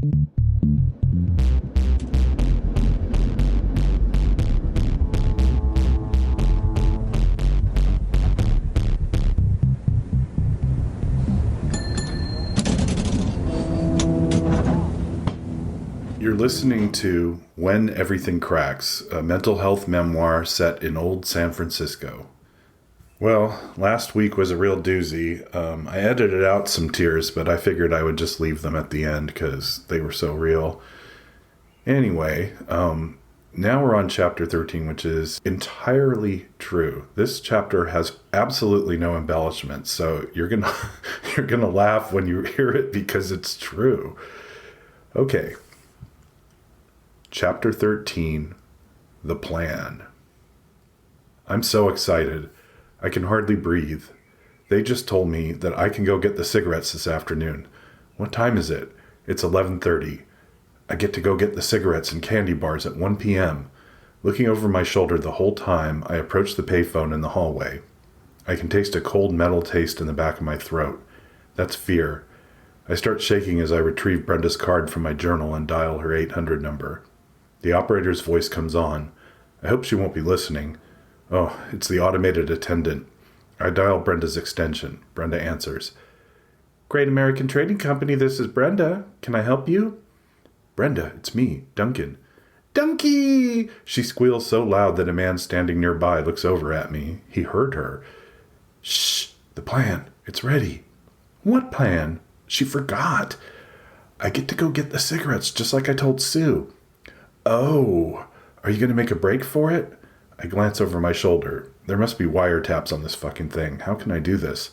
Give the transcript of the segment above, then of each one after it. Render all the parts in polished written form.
You're listening to When Everything Cracks, a mental health memoir set in old San Francisco. Well, last week was a real doozy. I edited out some tears, but I figured I would just leave them at the end because they were so real. Anyway, now we're on chapter 13, which is entirely true. This chapter has absolutely no embellishments, so you're gonna laugh when you hear it because it's true. Okay. Chapter 13, The Plan. I'm so excited. I can hardly breathe. They just told me that I can go get the cigarettes this afternoon. What time is it? It's 11:30. I get to go get the cigarettes and candy bars at 1 p.m. Looking over my shoulder the whole time, I approach the payphone in the hallway. I can taste a cold metal taste in the back of my throat. That's fear. I start shaking as I retrieve Brenda's card from my journal and dial her 800 number. The operator's voice comes on. I hope she won't be listening. Oh, it's the automated attendant. I dial Brenda's extension. Brenda answers. Great American Trading Company, this is Brenda. Can I help you? Brenda, it's me, Duncan. Dunky! She squeals so loud that a man standing nearby looks over at me. He heard her. Shh, the plan. It's ready. What plan? She forgot. I get to go get the cigarettes just like I told Sue. Oh, are you going to make a break for it? I glance over my shoulder. There must be wiretaps on this fucking thing. How can I do this?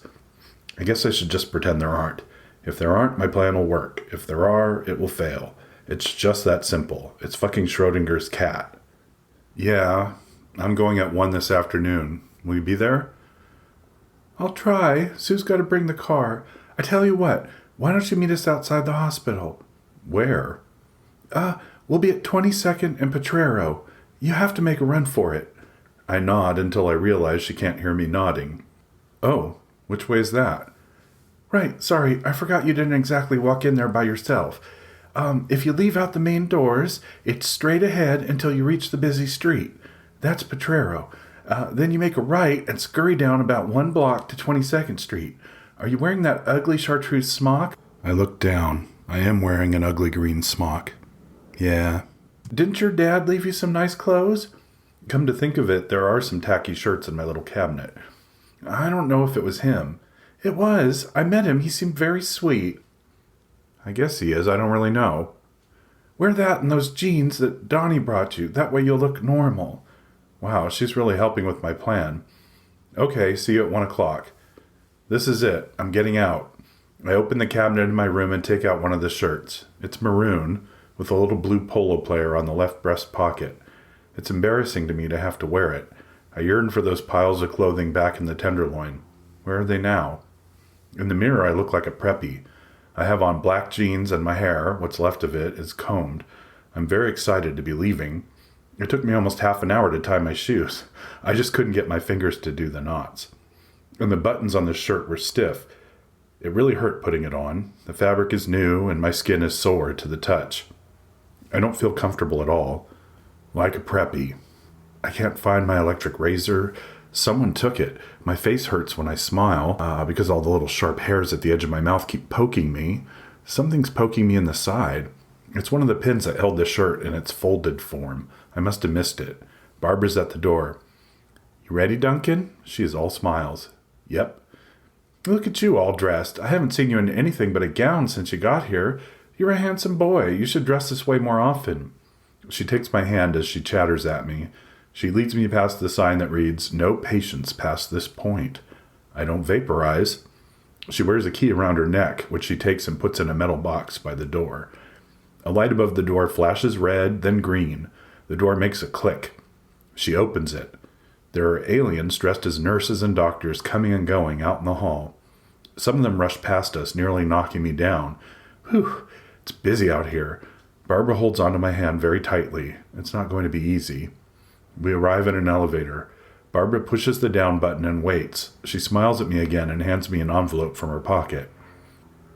I guess I should just pretend there aren't. If there aren't, my plan will work. If there are, it will fail. It's just that simple. It's fucking Schrodinger's cat. Yeah, I'm going at 1 this afternoon. Will you be there? I'll try. Sue's got to bring the car. I tell you what, why don't you meet us outside the hospital? Where? We'll be at 22nd and Potrero. You have to make a run for it. I nod until I realize she can't hear me nodding. Oh, which way is that? Right, sorry, I forgot you didn't exactly walk in there by yourself. If you leave out the main doors, it's straight ahead until you reach the busy street. That's Potrero. Then you make a right and scurry down about 1 block to 22nd Street. Are you wearing that ugly chartreuse smock? I look down. I am wearing an ugly green smock. Yeah. Didn't your dad leave you some nice clothes? Come to think of it, there are some tacky shirts in my little cabinet. I don't know if it was him. It was. I met him. He seemed very sweet. I guess he is. I don't really know. Wear that and those jeans that Donnie brought you. That way you'll look normal. Wow, she's really helping with my plan. Okay, see you at 1 o'clock. This is it. I'm getting out. I open the cabinet in my room and take out one of the shirts. It's maroon, with a little blue polo player on the left breast pocket. It's embarrassing to me to have to wear it. I yearn for those piles of clothing back in the tenderloin. Where are they now? In the mirror, I look like a preppy. I have on black jeans and my hair, what's left of it, is combed. I'm very excited to be leaving. It took me almost half an hour to tie my shoes. I just couldn't get my fingers to do the knots. And the buttons on the shirt were stiff. It really hurt putting it on. The fabric is new and my skin is sore to the touch. I don't feel comfortable at all. Like a preppy. I can't find my electric razor. Someone took it. My face hurts when I smile because all the little sharp hairs at the edge of my mouth keep poking me. Something's poking me in the side. It's one of the pins that held the shirt in its folded form. I must have missed it. Barbara's at the door. You ready, Duncan? She is all smiles. Yep. Look at you all dressed. I haven't seen you in anything but a gown since you got here. You're a handsome boy. You should dress this way more often. She takes my hand as she chatters at me. She leads me past the sign that reads, No patients past this point. I don't vaporize. She wears a key around her neck, which she takes and puts in a metal box by the door. A light above the door flashes red, then green. The door makes a click. She opens it. There are aliens dressed as nurses and doctors coming and going out in the hall. Some of them rush past us, nearly knocking me down. Whew, it's busy out here. Barbara holds onto my hand very tightly. It's not going to be easy. We arrive at an elevator. Barbara pushes the down button and waits. She smiles at me again and hands me an envelope from her pocket.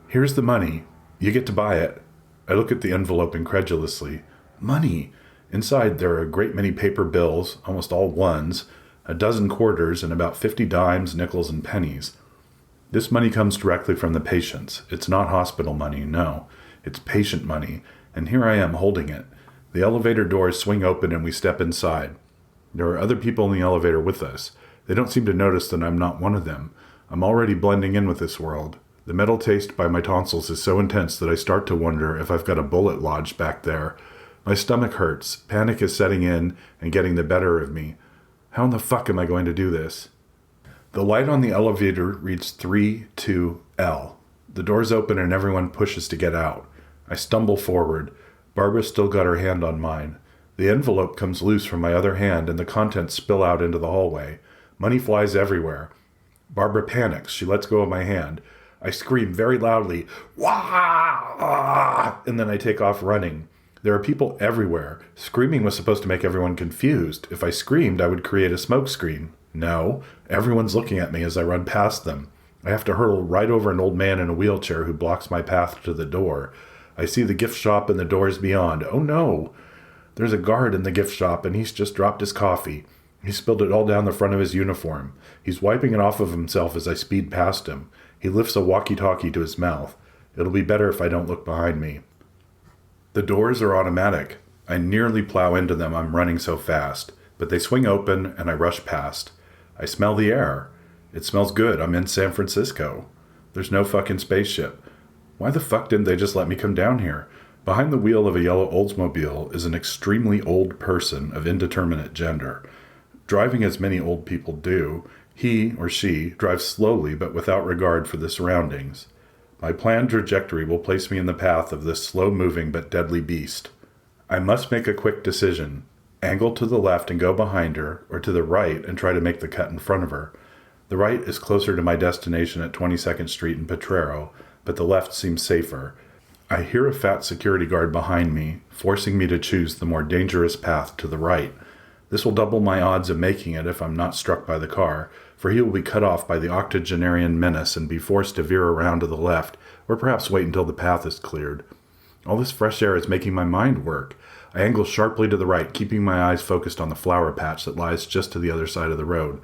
Here's the money. You get to buy it. I look at the envelope incredulously. Money! Inside there are a great many paper bills, almost all ones, a dozen quarters, and about 50 dimes, nickels, and pennies. This money comes directly from the patients. It's not hospital money, no. It's patient money, and here I am holding it. The elevator doors swing open and we step inside. There are other people in the elevator with us. They don't seem to notice that I'm not one of them. I'm already blending in with this world. The metal taste by my tonsils is so intense that I start to wonder if I've got a bullet lodged back there. My stomach hurts. Panic is setting in and getting the better of me. How in the fuck am I going to do this? The light on the elevator reads 3-2L. The doors open and everyone pushes to get out. I stumble forward. Barbara's still got her hand on mine. The envelope comes loose from my other hand and the contents spill out into the hallway. Money flies everywhere. Barbara panics. She lets go of my hand. I scream very loudly, "Wah!" And then I take off running. There are people everywhere. Screaming was supposed to make everyone confused. If I screamed, I would create a smoke screen. No, everyone's looking at me as I run past them. I have to hurtle right over an old man in a wheelchair who blocks my path to the door. I see the gift shop and the doors beyond. Oh no! There's a guard in the gift shop and he's just dropped his coffee. He spilled it all down the front of his uniform. He's wiping it off of himself as I speed past him. He lifts a walkie-talkie to his mouth. It'll be better if I don't look behind me. The doors are automatic. I nearly plow into them, I'm running so fast. But they swing open and I rush past. I smell the air. It smells good. I'm in San Francisco. There's no fucking spaceship. Why the fuck didn't they just let me come down here? Behind the wheel of a yellow Oldsmobile is an extremely old person of indeterminate gender. Driving as many old people do, he or she drives slowly but without regard for the surroundings. My planned trajectory will place me in the path of this slow-moving but deadly beast. I must make a quick decision. Angle to the left and go behind her, or to the right and try to make the cut in front of her. The right is closer to my destination at 22nd Street in Potrero, but the left seems safer. I hear a fat security guard behind me, forcing me to choose the more dangerous path to the right. This will double my odds of making it if I'm not struck by the car, for he will be cut off by the octogenarian menace and be forced to veer around to the left, or perhaps wait until the path is cleared. All this fresh air is making my mind work. I angle sharply to the right, keeping my eyes focused on the flower patch that lies just to the other side of the road.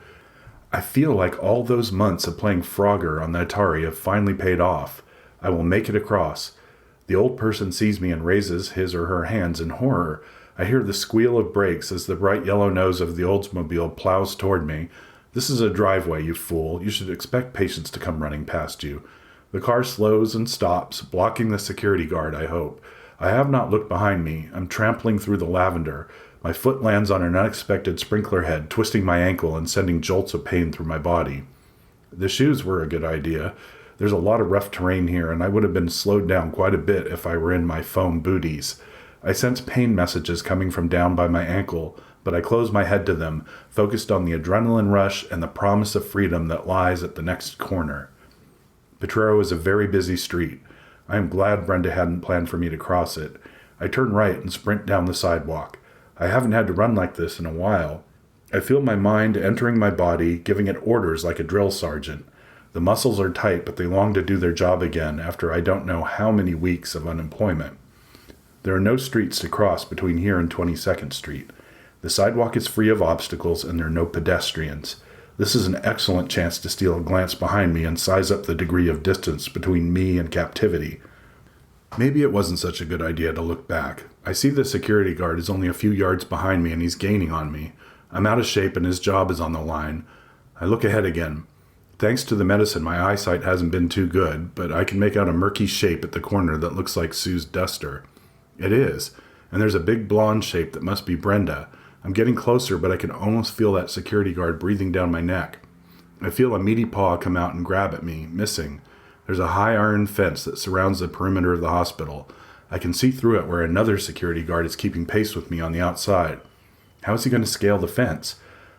I feel like all those months of playing Frogger on the Atari have finally paid off. I will make it across. The old person sees me and raises his or her hands in horror. I hear the squeal of brakes as the bright yellow nose of the Oldsmobile plows toward me. This is a driveway, you fool. You should expect patients to come running past you. The car slows and stops, blocking the security guard, I hope. I have not looked behind me. I'm trampling through the lavender. My foot lands on an unexpected sprinkler head, twisting my ankle and sending jolts of pain through my body. The shoes were a good idea. There's a lot of rough terrain here, and I would have been slowed down quite a bit if I were in my foam booties. I sense pain messages coming from down by my ankle, but I close my head to them, focused on the adrenaline rush and the promise of freedom that lies at the next corner. Potrero is a very busy street. I am glad Brenda hadn't planned for me to cross it. I turn right and sprint down the sidewalk. I haven't had to run like this in a while. I feel my mind entering my body, giving it orders like a drill sergeant. The muscles are tight, but they long to do their job again after I don't know how many weeks of unemployment. There are no streets to cross between here and 22nd Street. The sidewalk is free of obstacles and there are no pedestrians. This is an excellent chance to steal a glance behind me and size up the degree of distance between me and captivity. Maybe it wasn't such a good idea to look back. I see the security guard is only a few yards behind me and he's gaining on me. I'm out of shape and his job is on the line. I look ahead again. Thanks to the medicine, my eyesight hasn't been too good, but I can make out a murky shape at the corner that looks like Sue's duster. It is, and there's a big blonde shape that must be Brenda. I'm getting closer, but I can almost feel that security guard breathing down my neck. I feel a meaty paw come out and grab at me, missing. There's a high iron fence that surrounds the perimeter of the hospital. I can see through it where another security guard is keeping pace with me on the outside. How is he going to scale the fence?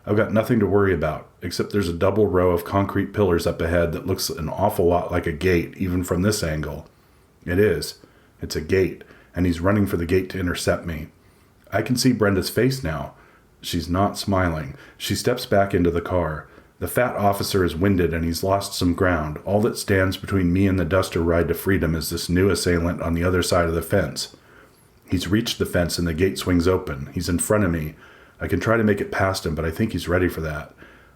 I've got nothing to worry about, except there's a double row of concrete pillars up ahead that looks an awful lot like a gate, even from this angle. It is. It's a gate, and he's running for the gate to intercept me. I can see Brenda's face now. She's not smiling. She steps back into the car. The fat officer is winded and he's lost some ground. All that stands between me and the duster ride to freedom is this new assailant on the other side of the fence. He's reached the fence and the gate swings open. He's in front of me. I can try to make it past him, but I think he's ready for that.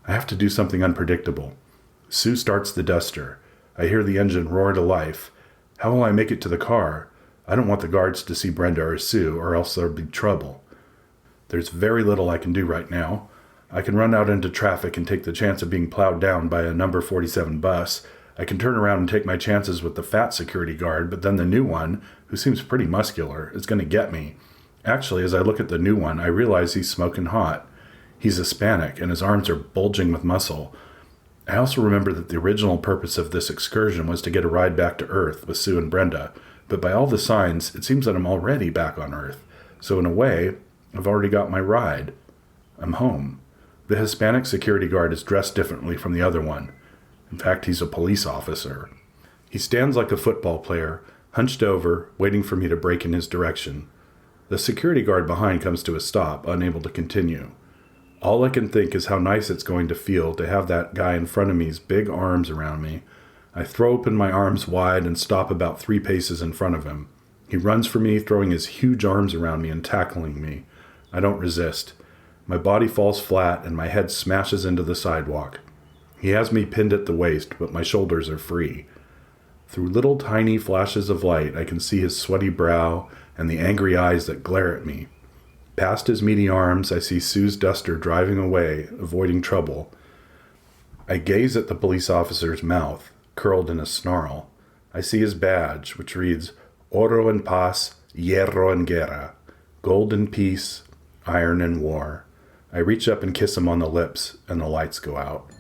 I have to do something unpredictable. Sue starts the duster. I hear the engine roar to life. How will I make it to the car? I don't want the guards to see Brenda or Sue, or else there'll be trouble. There's very little I can do right now. I can run out into traffic and take the chance of being plowed down by a number 47 bus. I can turn around and take my chances with the fat security guard, but then the new one, who seems pretty muscular, is going to get me. Actually, as I look at the new one, I realize he's smoking hot. He's Hispanic, and his arms are bulging with muscle. I also remember that the original purpose of this excursion was to get a ride back to Earth with Sue and Brenda, but by all the signs, it seems that I'm already back on Earth. So in a way, I've already got my ride. I'm home. The Hispanic security guard is dressed differently from the other one. In fact, he's a police officer. He stands like a football player, hunched over, waiting for me to break in his direction. The security guard behind comes to a stop, unable to continue. All I can think is how nice it's going to feel to have that guy in front of me's big arms around me. I throw open my arms wide and stop about 3 paces in front of him. He runs for me, throwing his huge arms around me and tackling me. I don't resist. My body falls flat and my head smashes into the sidewalk. He has me pinned at the waist, but my shoulders are free. Through little tiny flashes of light, I can see his sweaty brow and the angry eyes that glare at me. Past his meaty arms, I see Sue's duster driving away, avoiding trouble. I gaze at the police officer's mouth, curled in a snarl. I see his badge, which reads, Oro en paz, hierro en guerra. Gold in peace, iron in war. I reach up and kiss him on the lips, and the lights go out.